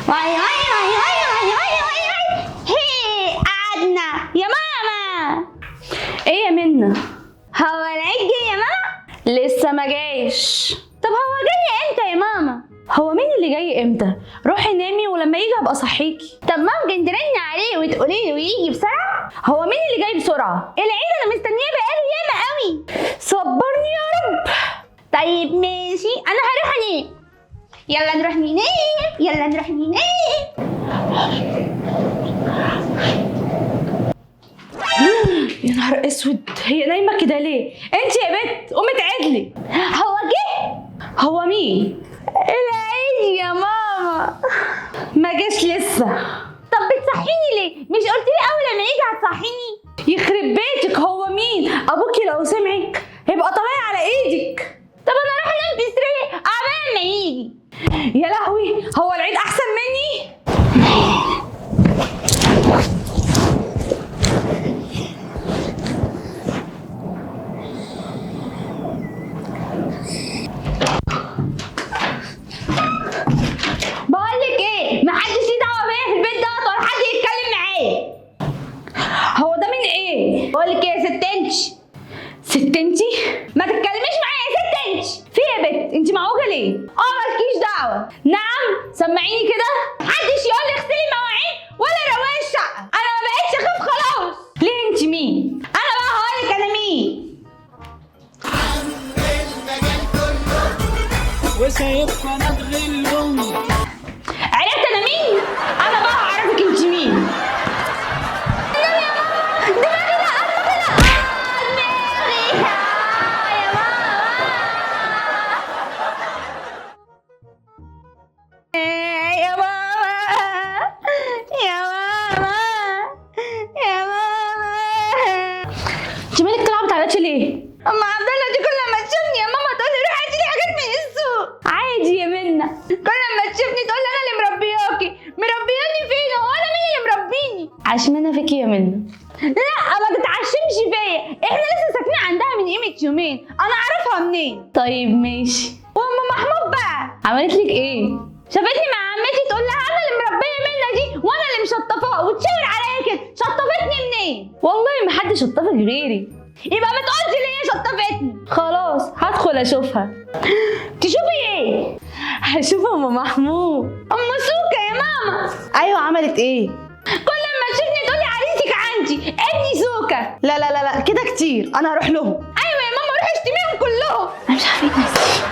واي واي واي واي واي واي واي واي. هي قعدنا يا ماما. ايه يا منى؟ هو العيد جه يا ماما؟ لسه ما جاش. طب هو جاي امتى يا ماما؟ هو مين اللي جاي امتى؟ روحي نامي ولما يجي هبقى اصحيكي. طب ممكن ترني عليه وتقولي له يجي بسرعه؟ هو مين اللي جاي بسرعه؟ العيد انا مستنيه بقاله ياما قوي. صبرني يا رب. طيب ماشي، انا هروح انام. يلا نروح ننام، يلا نروح ننام. يا نهار اسود، هي نايمه كده ليه؟ انت يا بت قومي اتعدلي. هو جه؟ هو مين؟ العيد يا ماما. ما جاش لسه. طب بتصحيني ليه؟ مش قلت لي اول لما يجي هتصحيني؟ يخرب بيتك، هو مين؟ ابوكي لو سمعك هيبقى طالع على ايدك. طب انا اروح انام في سريري عبال ما يجي. يا لهوي، هو العيد احسن مني؟ بقولك ايه، محدش ليه دعوه بيا في البيت دوت ولا حد يتكلم معايا. هو ده من ايه؟ بقولك ايه يا ست انت؟ ست انتي؟ ما تتكلميش معايا يا ست انت. في ايه يا بت؟ انتي معوجه ليه؟ مالكيش دعوه. نعم، سمعيني كده. محدش يقول لي اغسلي المواعين ولا روقي الشقه، انا ما بقتش اخاف خلاص. ليه انتي مين؟ انا بقى هقولك انا مين. وسيبقى نتغلهم. عرفت انا مين؟ انا بقى هعرفك انتي مين. دماغي لا دماغي لا دماغي يا ماما. يا ماما يا ماما يا ماما. انتي مالك طالعه بتعيطي ليه؟ أم عبد الله دي كل ما تشوفني يا ماما تقول لي روحي هاتي لي حاجات من السوق. عادي يا منى. كل ما تشوفني تقول لي انا اللي مربياكي. مربياني فين؟ هو انا مين اللي مربيني؟ عشمانه فيكي يا منى. لا ما تتعشمش فيا، احنا لسه ساكنين عندها من قيمه يومين، انا اعرفها منين؟ طيب ماشي. وام محمود بقى عملت لك ايه؟ شافتني مع عمتي تقول لها انا اللي مربيه منى دي وانا اللي مشطفاها وتشاور عليا كده. شطفتني منين؟ والله ما حد شطفك غيري. يبقى ما تقولش ليه هي شطفتني. خلاص هدخل اشوفها. تشوفي ايه؟ هشوف ام محمود. ام سوكه يا ماما. ايوه عملت ايه؟ كل ما تشوفني تقولي عريسك عندي ابني سوكه. لا كده كتير، انا هروح لهم. ايوه يا ماما روحي اشتميهم كلهم. انا مش عارفه ايه نفسي.